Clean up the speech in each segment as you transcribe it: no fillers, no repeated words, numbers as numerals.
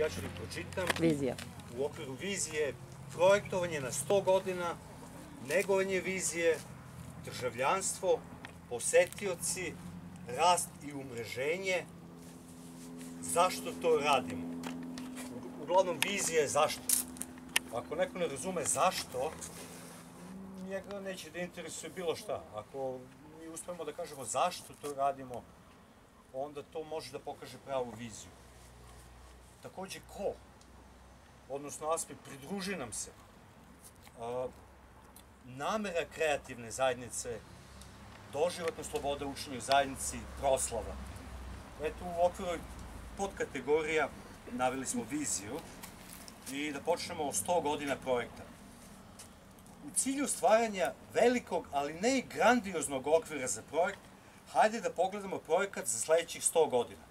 ja ću da ih pročitam. Vizija. U okviru vizije projektovanje na 100 godina, negovanje vizije, državljanstvo, posetioci, rast i umreženje. Zašto to radimo? Uglavnom, vizija je zašto. Ako neko ne razume zašto, njega neće da interesuje bilo šta. Ako mi uspemo da kažemo zašto to radimo, onda to može da pokaže pravu viziju. Takođe, ko? Odnosno, aspekt, pridruži nam se. Namera kreativne zajednice, doživotna sloboda učenja u zajednici, proslava. Eto, u okviru podkategorija naveli smo viziju i da počnemo o 100 godina projekta. U cilju stvaranja velikog, ali ne i grandioznog okvira za projekt, hajde da pogledamo projekat za sledećih 100 godina.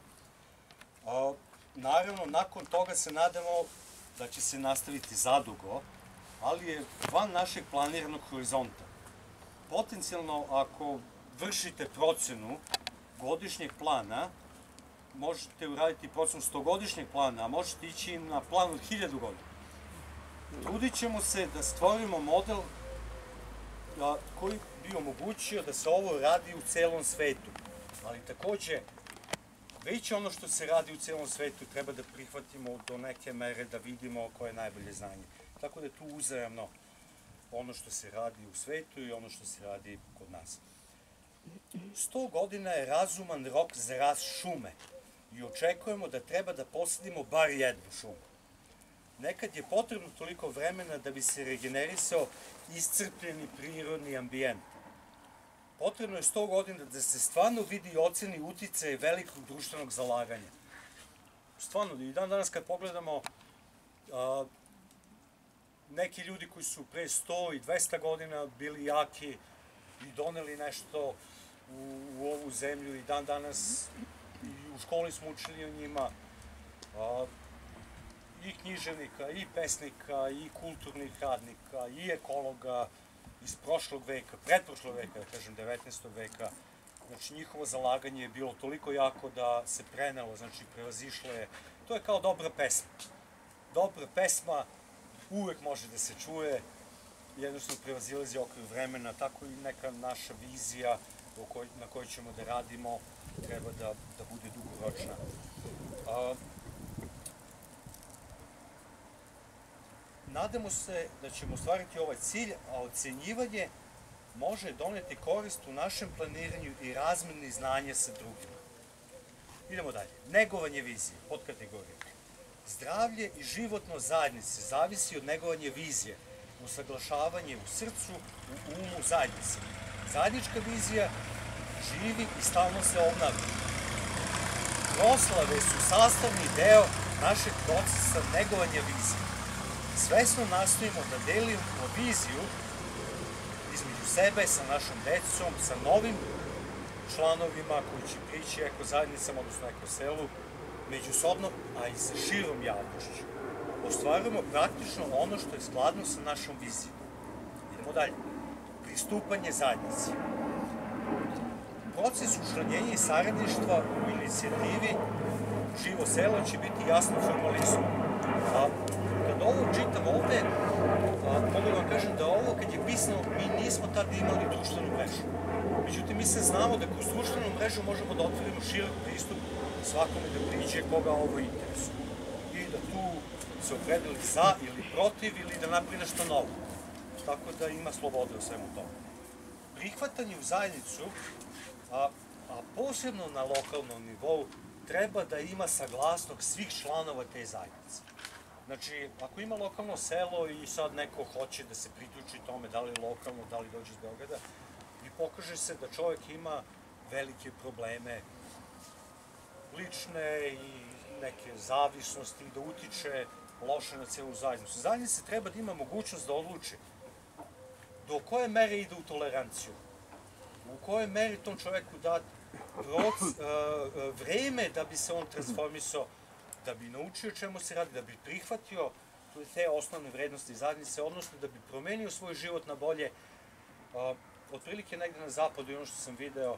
Naravno, nakon toga se nadamo da će se nastaviti zadugo, ali je van našeg planiranog horizonta. Potencijalno, ako vršite procenu godišnjeg plana, možete uraditi procenu 100-godišnjeg plana, a možete ići na plan od 1000 godina. Trudit ćemo se da stvorimo model koji bi omogućio da se ovo radi u celom svetu. Ali takođe, već ono što se radi u celom svetu treba da prihvatimo do neke mere, da vidimo koje je najbolje znanje. Tako da je tu uzajamno ono što se radi u svetu i ono što se radi kod nas. 100 godina je razuman rok za rast šume i očekujemo da treba da posadimo bar jednu šumu. Nekad je potrebno toliko vremena da bi se regenerisao iscrpljeni prirodni ambijent. Potrebno je 100 godina da se stvarno vidi i oceni uticaj velikog društvenog zalaganja. Stvarno, i dan danas kad pogledamo neki ljudi koji su pre 100 i 200 godina bili jaki i doneli nešto u ovu zemlju i dan danas i u školi smo učili o njima, i književnika, i pesnika, i kulturnih radnika, i ekologa iz prošlog veka, pretprošlog veka, da kažem 19. veka. Znači, njihovo zalaganje je bilo toliko jako da se prenelo, znači, prevazišlo je. To je kao dobra pesma. Dobra pesma uvek može da se čuje, jednostavno prevazilazi okvir vremena, tako i neka naša vizija na kojoj ćemo da radimo treba da bude dugoročna. Nadamo se da ćemo ostvariti ovaj cilj, a ocenjivanje može doneti korist u našem planiranju i razmeni znanja sa drugima. Idemo dalje. Negovanje vizije, podkategorija. Zdravlje i životno zajednice zavisi od negovanja vizije, usaglašavanje u srcu, u umu zajednice. Zajednička vizija živi i stalno se obnavlja. Proslave su sastavni deo našeg procesa negovanja vizije. Svesno nastojimo da delimo viziju između sebe, sa našom decom, sa novim članovima koji će prići ekozajednicama, odnosno ekoselu, međusobno, a i sa širom javnošću. Ostvarujemo praktično ono što je skladno sa našom vizijom. Idemo dalje. Pristupanje zajednici. Proces učlanjenja i saradništva u inicijativi Živo selo će biti jasno formalizovan. Kad ovo čitam ovde, mogu vam kažem da ovo kad je pisano, mi nismo tada imali društvenu mrežu. Međutim, mi se znamo da kroz društvenu mrežu možemo da otvorimo širok pristup svakome da priđe koga ovo interesuje. I da tu se opredeli za ili protiv ili da napravi nešto novo. Tako da ima slobode u svemu tome. Prihvatanje u zajednicu, a posebno na lokalnom nivou, treba da ima saglasnost svih članova te zajednice. Znači, ako ima lokalno selo i sad neko hoće da se priključi tome, da li je lokalno, da li dođe iz Beograda, i pokaže se da čovjek ima velike probleme lične i neke zavisnosti, da utiče loše na celu zajednicu. Zajednica treba da ima mogućnost da odluči do koje mere ide u toleranciju, u kojoj meri tom čoveku da vreme da bi se on transformisao, da bi naučio čemu se radi, da bi prihvatio te osnovne vrednosti zajednice, odnosno da bi promenio svoj život na bolje. Otprilike negde na zapadu, ono što sam video,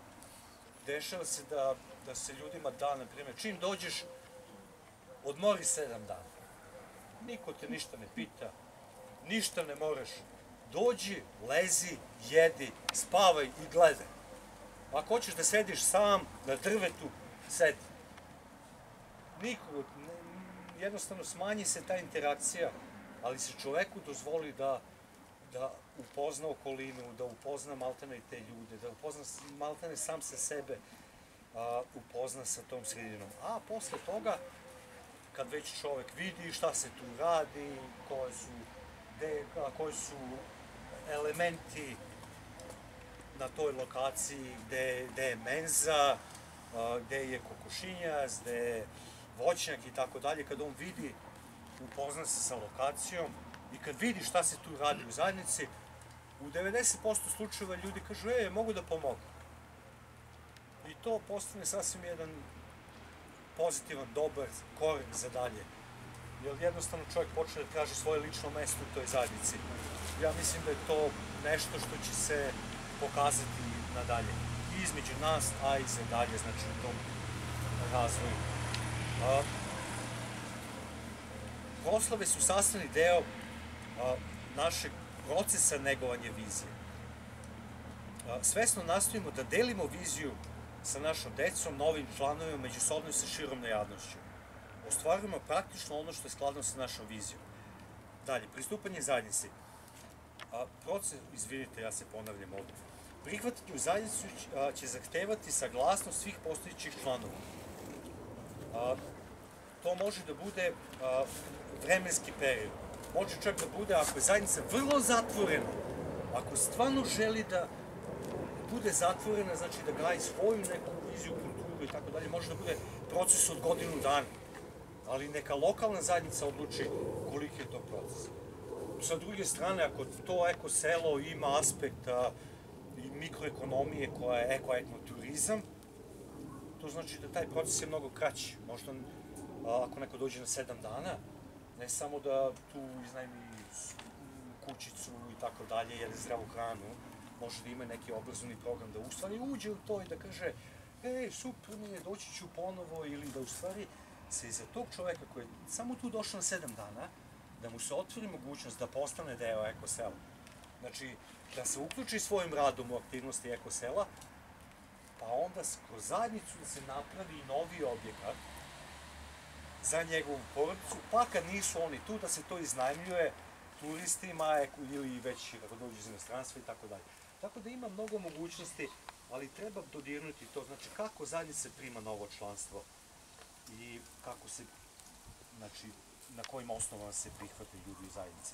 dešava se da se ljudima da, na primjer, čim dođeš odmori 7 dana. Niko te ništa ne pita, ništa ne moraš. Dođi, lezi, jedi, spavaj i gledaj. Ako hoćeš da sediš sam na drvetu, sedi. Niko, jednostavno smanji se ta interakcija, ali se čoveku dozvoli da upozna okolinu, da upozna maltene te ljude, da upozna maltene sam se sebe, upozna sa tom sredinom. A posle toga, kad već čovek vidi šta se tu radi, koji su elementi na toj lokaciji, gde je menza, gde je kokošinjac, gde je voćnjak i tako dalje, kad on vidi, upozna se sa lokacijom i kad vidi šta se tu radi u zajednici, u 90% slučajeva ljudi kažu, mogu da pomogu. I to postane sasvim jedan pozitivan, dobar korak za dalje. Jer jednostavno čovjek počne da traži svoje lično mesto u toj zajednici. Ja mislim da je to nešto što će se pokazati nadalje. I između nas, a i za dalje, znači u tom razvoju. Proslave su sastavni deo našeg procesa negovanja vizije. Svesno nastojimo da delimo viziju sa našom decom, novim članovima, međusobno i sa širom javnošću. Ostvarujemo praktično ono što je skladno sa našom vizijom. Dalje, pristupanje zajednici. Proces, izvinite, ja se ponavljam ovdje. Prihvatiti u zajednicu će zahtevati saglasnost svih postojećih članova. To može da bude vremenski period. Može čak da bude, ako je zajednica vrlo zatvorena, ako stvarno želi da bude zatvorena, znači da gaji svoju neku viziju, kulturu i tako dalje, može da bude proces od godinu dana. Ali neka lokalna zajednica odluči koliki je to proces. Sa druge strane, ako to eko-selo ima aspekt mikroekonomije koja je eko-etnoturizam, to znači da taj proces je mnogo kraći. Možda ako neko dođe na 7 dana, ne samo da tu iznajmi kućicu i tako dalje, jede zdravu hranu, može da ima neki obrazovni program, da u stvari uđe u to i da kaže super mi je, doći ću ponovo, ili da u stvari se iza tog čoveka koji je samo tu došao na 7 dana, da mu se otvori mogućnost da postane deo ekosela. Znači, da se uključi svojim radom u aktivnosti ekosela, pa onda kroz zajednicu da se napravi novi objekat za njegovu porodicu, pa kad nisu oni tu, da se to iznajmljuje turistima ili već ako dođu iz inostranstva i tako dalje. Tako da ima mnogo mogućnosti, ali treba dodirnuti to, znači kako zajednica prima novo članstvo i kako se, znači, na kojim osnovama se prihvataju ljudi u zajednici.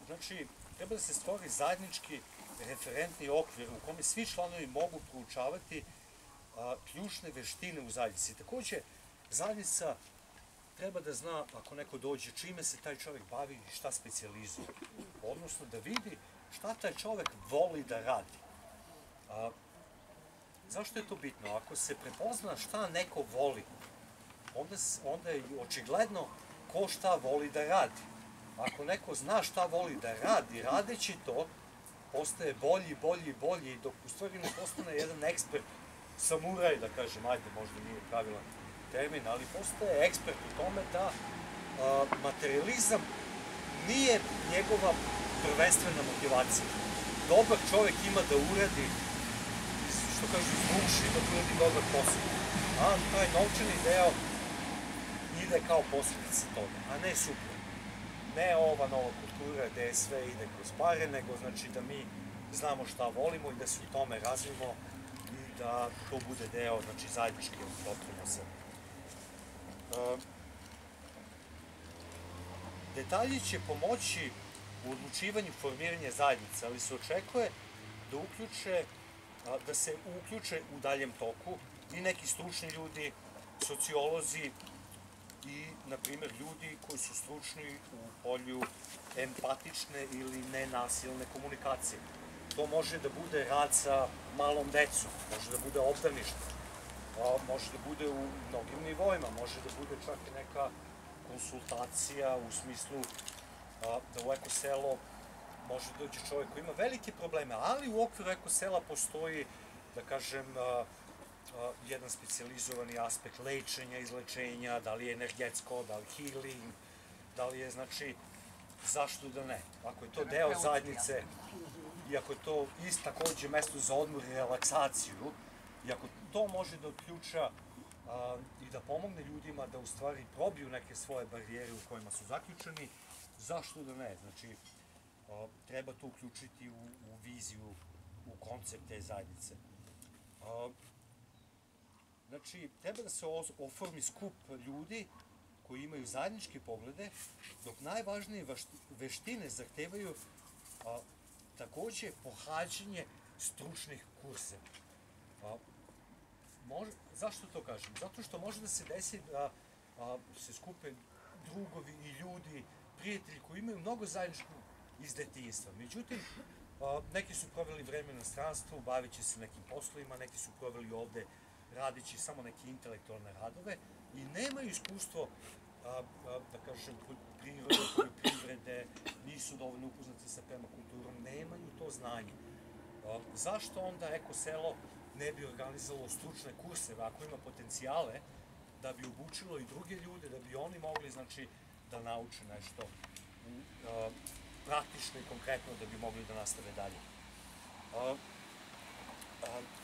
Znači, treba da se stvori zajednički referentni okvir u kome svi članovi mogu proučavati ključne veštine u zajednici. Takođe, zajednica treba da zna, ako neko dođe, čime se taj čovek bavi i šta specijalizuje. Odnosno, da vidi šta taj čovek voli da radi. Zašto je to bitno? Ako se prepozna šta neko voli, onda je očigledno ko šta voli da radi. Ako neko zna šta voli da radi, radeći to, postaje bolji, bolji, bolji, dok u stvari ne postane jedan ekspert, samuraj, da kažem, ajde, možda nije pravilan termin, ali postaje ekspert u tome da materializam nije njegova prvenstvena motivacija. Dobar čovek ima da uradi, što kažu, izvuši, da uradi dobar posao. A taj novčani deo ide kao posljedica toga, a ne suprotno. Ne ova nova kultura gde sve ide kroz pare, nego znači da mi znamo šta volimo i da se u tome razvijemo i da to bude deo, znači, zajedničkih doprinosa. Detalji će pomoći u odlučivanju formiranja zajednice, ali se očekuje da se uključe u daljem toku i neki stručni ljudi, sociolozi i, na primjer, ljudi koji su stručni u polju empatične ili nenasilne komunikacije. To može da bude rad sa malom decom, može da bude obdaništvo, može da bude u mnogim nivoima, može da bude čak i neka konsultacija u smislu da u ekoselo može doći čovjek koji ima velike probleme, ali u okviru ekosela postoji, da kažem, jedan specijalizovani aspekt lečenja, izlečenja, da li je energetsko, da li healing, da li je, znači, zašto da ne? Ako je to deo zajednice, i ako je to takođe mesto za odmor i relaksaciju, i ako to može da otključa i da pomogne ljudima da u stvari probiju neke svoje barijere u kojima su zaključeni, zašto da ne? Znači, treba to uključiti u viziju, u koncept te zajednice. Znači, treba da se oformi skup ljudi koji imaju zajedničke poglede, dok najvažnije veštine zahtevaju takođe pohađanje stručnih kurseva. Zašto to kažem? Zato što može da se desi da se skupe drugovi i ljudi, prijatelji koji imaju mnogo zajedničkog iz detinjstva. Međutim, neki su proveli vreme na stranstvu, baveći se nekim poslovima, neki su proveli ovde radići samo neke intelektualne radove i nemaju iskustvo, da kažem, poljoprivrede, nisu dovoljno upoznati sa permakulturom, nemaju to znanje. Zašto onda Eko selo ne bi organizovalo stručne kurseve, ako ima potencijale, da bi obučilo i druge ljude, da bi oni mogli, znači, da nauče nešto praktično i konkretno, da bi mogli da nastave dalje.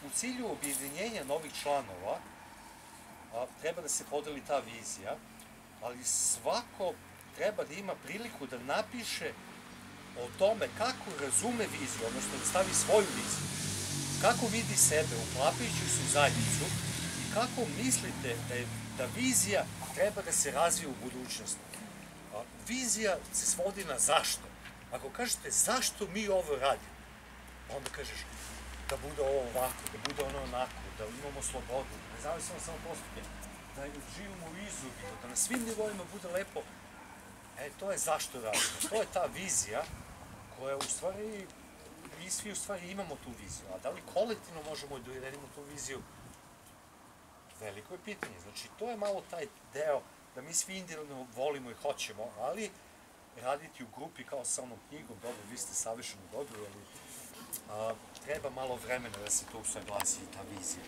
U cilju objedinjenja novih članova treba da se podeli ta vizija, ali svako treba da ima priliku da napiše o tome kako razume viziju, odnosno da stavi svoju viziju, kako vidi sebe uklapajući se u zajednicu i kako mislite da vizija treba da se razvije u budućnosti. Vizija se svodi na zašto. Ako kažete zašto mi ovo radimo, onda kažeš da bude ovo ovako, da bude ono onako, da imamo slobodu, ne zavisimo samo postupke, da živimo u izobilju, da na svim nivoima bude lepo. To je zašto radimo. To je ta vizija koja u stvari, mi svi u stvari imamo tu viziju. A da li kolektivno možemo da uvedemo tu viziju? Veliko je pitanje. Znači, to je malo taj deo da mi svi individualno volimo i hoćemo, ali raditi u grupi kao sa onom knjigom, dobro, vi ste savršeno dobri, ali treba malo vremena da se to usaglasi i ta vizija.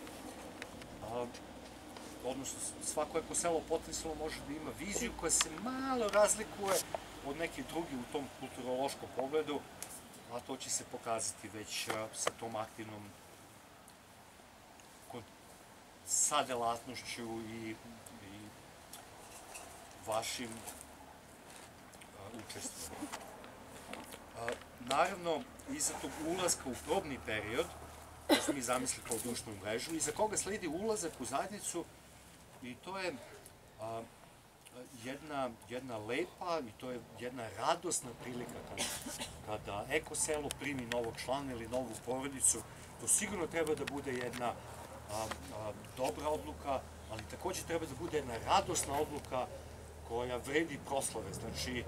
Odnosno, svako Eko selo potencijalno može da ima viziju koja se malo razlikuje od nekih drugih u tom kulturološkom pogledu, a to će se pokazati već sa tom aktivnom sadelatnošću i vašim učestvom. Naravno, iza tog ulaska u probni period, to smo mi zamislili kao društvenu mrežu, iza koga sledi ulazak u zajednicu i to je jedna lepa i to je jedna radosna prilika kada Eko selo primi novog člana ili novu porodicu. To sigurno treba da bude jedna dobra odluka, ali takođe treba da bude jedna radosna odluka koja vredi proslave. Znači,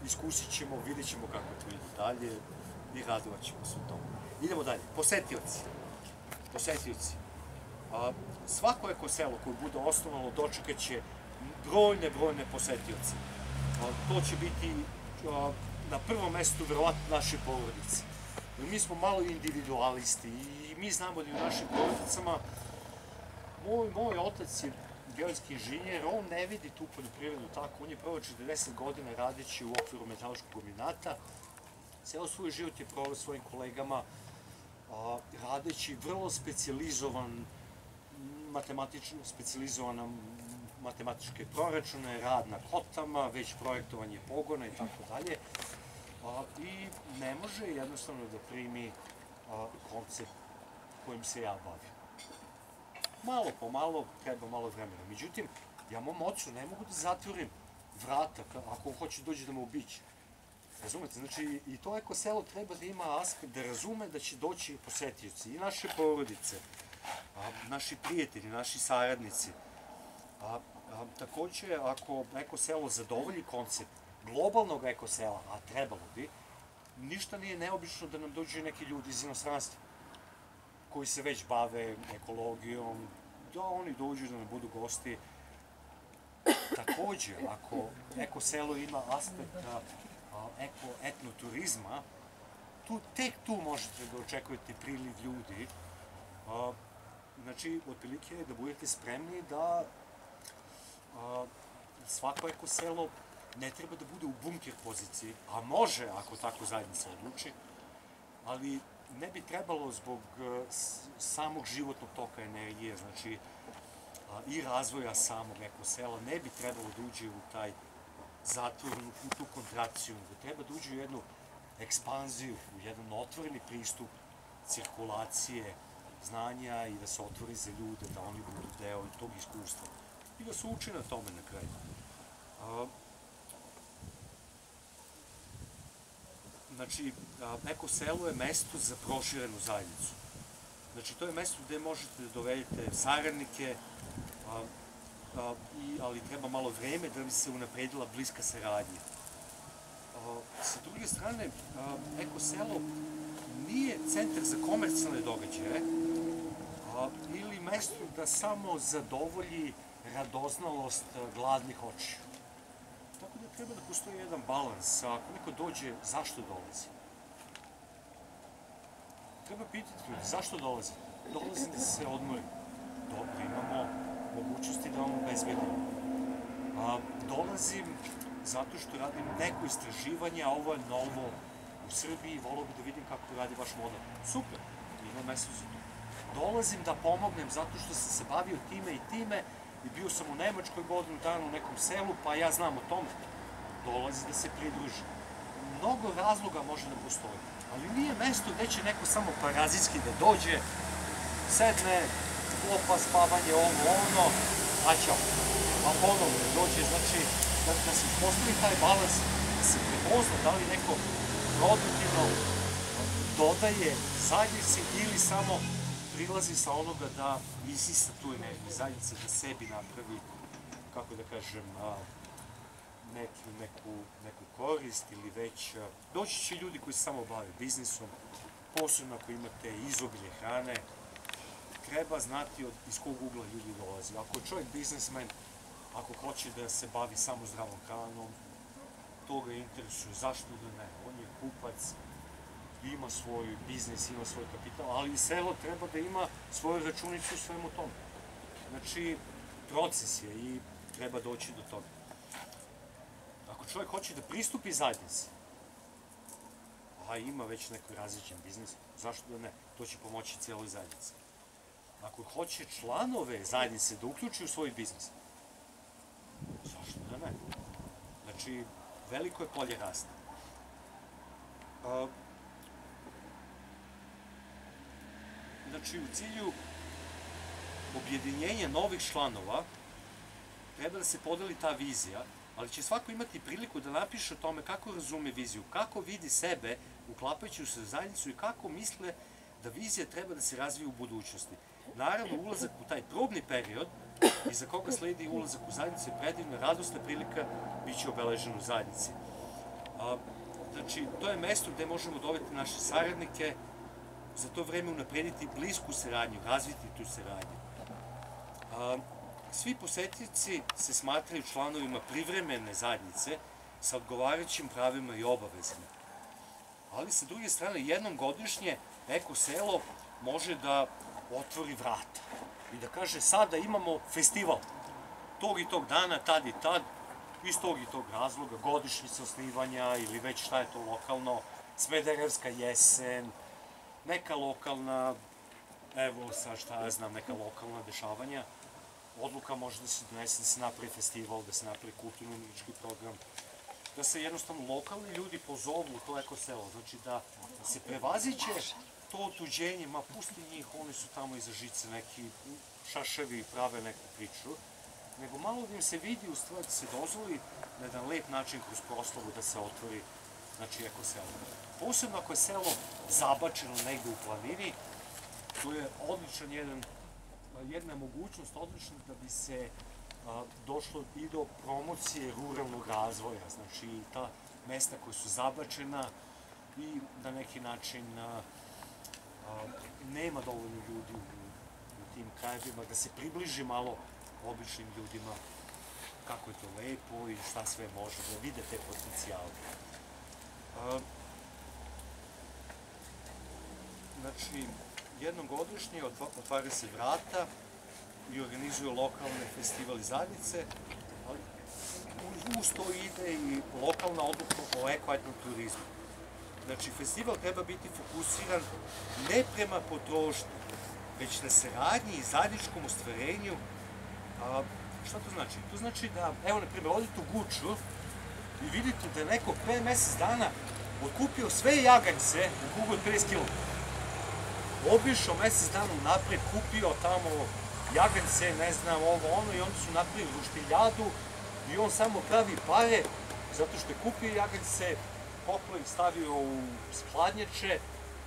iskusit ćemo, vidjet ćemo kako to ide dalje i radovat ćemo se u tomu. Idemo dalje. Posetioci. Svako Eko selo koje bude osnovalo dočekat će brojne posetioce. To će biti na prvom mestu verovatno naše porodice. Mi smo malo individualisti i mi znamo da i u našim porodicama moj otac je geodetski inženjer, on ne vidi tu poljoprivredu tako, on je prvo 40 godina radeći u okviru metaloškog kombinata, ceo svoj život je proveo svojim kolegama radeći vrlo specijalizovan matematičke proračune, rad na kotama, već projektovanje pogona i tako dalje. I ne može jednostavno da primi koncept kojim se ja bavim. Malo po malo, treba malo vremena. Međutim, ja mom ocu ne mogu da zatvorim vrata ako on hoće dođe da me obiće. Razumete? Znači, i to Eko selo treba da ima aspekt da razume da će doći posetioci i naše porodice, naši prijatelji, naši saradnici. Takođe, ako Eko selo zadovolji koncept globalnog Eko sela, a trebalo bi, ništa nije neobično da nam dođu neki ljudi iz inostranstva koji se već bave ekologijom, da oni dođu da nam budu gosti. Takođe, ako Eko selo ima aspekt etnoturizma, tek tu možete da očekujete priliv ljudi Znači, otprilike je da budete spremni da svako eko selo ne treba da bude u bunker poziciji, a može ako tako zajednica odluči, ali ne bi trebalo zbog samog životnog toka energije, znači i razvoja samog eko sela, ne bi trebalo da uđe u taj zatvorenu, u tu kontrakciju, nego treba da uđe u jednu ekspanziju, u jedan otvoreni pristup cirkulacije znanja i da se otvori za ljude, da oni budu deo tog iskustva i da se uči na tome na kraju. Znači, eko selo je mesto za proširenu zajednicu. Znači, to je mesto gde možete da dovedete saradnike, ali treba malo vreme da bi se unapredila bliska saradnja. Sa druge strane, eko selo nije centar za komercijalne događaje ili mesto da samo zadovolji radoznalost gladnih očiju. Tako da treba da postoji jedan balans. Ako neko dođe, zašto dolazi? Treba pitati ljudi, zašto dolazi? Dolazim da se odmorim. Dobro, imamo mogućnosti da vam obezbedimo. Dolazim zato što radim neko istraživanje, a ovo je novo u Srbiji, volao bih da vidim kako radi vaš model. Super, ima mesto za to. Dolazim da pomognem zato što sam se bavio time i time i bio sam u Nemačkoj godinu dana u nekom selu, pa ja znam o tome. Dolazi da se pridruži. Mnogo razloga može da postoji, ali nije mesto gde će neko samo parazitski da dođe, sedne, klopa, spavanje, ono, a ćao. A ponovno dođe, znači, da se postavi taj balans, da se prepozna da li neko produktivno dodaje zajednici ili samo prilazi sa onoga da isista tu energiju zajednice, da sebi napravi, kako da kažem, neku korist ili već... Doći će ljudi koji se samo bave biznisom, posebno ako imate izobilje hrane, treba znati iz kog ugla ljudi dolazi. Ako je čovjek biznismen, ako hoće da se bavi samo zdravom hranom, to ga interesuje, zašto da ne? On je kupac, ima svoj biznis, ima svoj kapital, ali i selo treba da ima svoju računicu u svemu tome. Znači, proces je i treba doći do toga. Ako čovjek hoće da pristupi zajednici, a ima već neko različan biznis, zašto da ne? To će pomoći cijeloj zajednici. Ako hoće članove zajednice da uključi u svoj biznis, zašto da ne? Znači, veliko je polje rasta. Znači, u cilju objedinjenja novih članova treba da se podeli ta vizija, ali će svako imati priliku da napiše o tome kako razume viziju, kako vidi sebe uklapajući se u zajednicu i kako misle da vizija treba da se razvije u budućnosti. Naravno, ulazak u taj probni period, iza koga sledi ulazak u zajednicu, je predivna, radosna prilika, bit će obeležen u zajednici. Znači, to je mesto gde možemo dovesti naše saradnike, za to vreme unaprediti blisku saradnju, razviti tu saradnju. Svi posetioci se smatraju članovima privremene zajednice sa odgovarajućim pravima i obavezama. Ali sa druge strane, jednom godišnje eko selo može da otvori vrata i da kaže sada imamo festival tog i tog dana, tad i tad, iz tog i tog razloga, godišnjica osnivanja ili već šta je to lokalno, Smederevska jesen, neka lokalna, evo sad šta ja znam, neka lokalna dešavanja. Odluka može da se donese, da se napravi festival, da se napravi kulturno-umetnički program, da se jednostavno lokalni ljudi pozovu u to eko selo, znači da se prevaziće to otuđenje, ma pusti njih, oni su tamo iza žice, neki šaševi prave neku priču, nego malo da im se vidi u stvari da se dozvoli na jedan lep način kroz proslavu da se otvori, znači, eko selo. Posebno ako je selo zabačeno negde u planini, to je odličan jedna mogućnost odlična da bi se došlo i do promocije ruralnog razvoja, znači ta mesta koja su zabačena i na neki način nema dovoljno ljudi u tim krajevima, da se približi malo običnim ljudima kako je to lepo i šta sve može, da vide te potencijale. Znači, jednom godišnje otvara se vrata i organizuju lokalne festivali zajednice, ali uz to ide i lokalna odluka o eko-etnom turizmu. Znači, festival treba biti fokusiran ne prema potrošnji, već na saradnji i zajedničkom ostvarenju. Šta to znači? To znači da, evo, na primjer, odite u Guču i vidite da je neko pre mesec dana otkupio sve jaganjce u krugu od 50 km. Obišao mesec dana napred, kupio tamo jaganjce, ne znam, ovo, ono, i oni su napravili ruštiljadu i on samo pravi pare zato što je kupio jaganjce, poplo ih stavio u hladnjače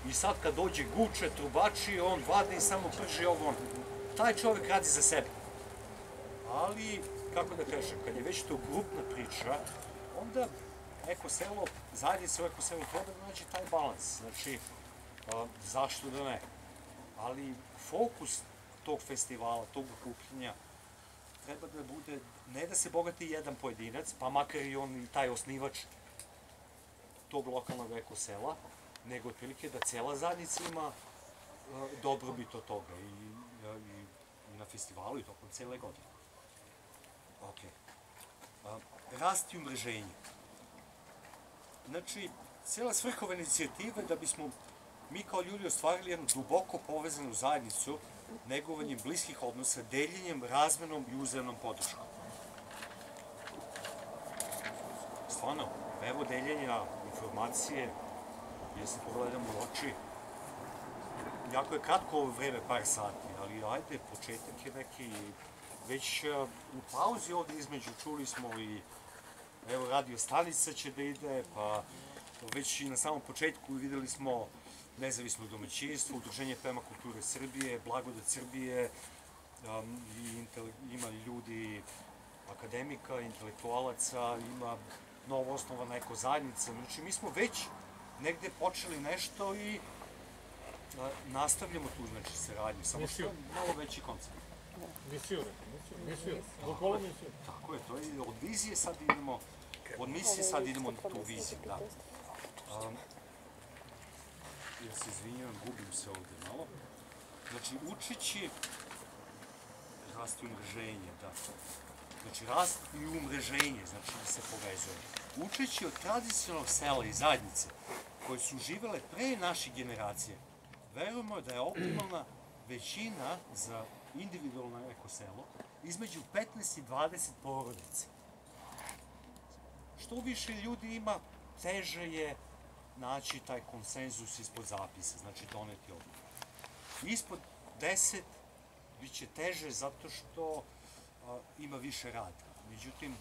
i sad kad dođe Guča, trubači, on vade i samo prži ovo, ono. Taj čovjek radi za sebe. Ali, kako da kažem, kad je već to grupna priča, onda ekoselo, zajednica u ekoselu treba da nađe taj balans. Znači, zašto da ne? Ali fokus tog festivala, tog okupljanja, treba da bude, ne da se bogati jedan pojedinac, pa makar i on i taj osnivač tog lokalnog ekosela, nego otprilike da cela zajednica ima dobrobit od toga i na festivalu i tokom cele godine. Ok. Rast i umreženje. Znači, cela svrha ove inicijative da bismo mi kao ljudi ostvarili jednu duboko povezanu zajednicu negovanjem bliskih odnosa, deljenjem, razmenom i uzajamnom podrškom. Stvarno, evo deljenja informacije, jer se pogledamo u oči. Jako je kratko ovo vreme, par sati, ali ajde, početak je neki. Već u pauzi ovde između čuli smo i, evo, radio stanica će da ide, pa već i na samom početku videli smo Nezavisno domaćinstvo, Udruženje permakulture Srbije, Blagodat Srbije, ima ljudi akademika, intelektualaca, ima novo osnovana eko zajednica. Znači, mi smo već negde počeli nešto i nastavljamo tu, znači, saradnju, samo što je malo veći koncept. Misiju, bukvalno misiju. Tako je, to je od vizije sad idemo, od misije sad idemo na tu viziju, da. Ja se izvinjavam, gubim se ovde malo. Znači, učeći rast i umreženje, da. Znači, rast i umreženje, znači da se povezuje. Učeći od tradicionalnog sela i zajednice koje su živele pre naših generacija, verujemo da je optimalna većina za individualno ekoselo između 15 i 20 porodica. Što više ljudi ima, teže je naći taj konsenzus ispod zapisa, znači doneti odluku. Ispod 10 biće teže zato što ima više rada. Međutim,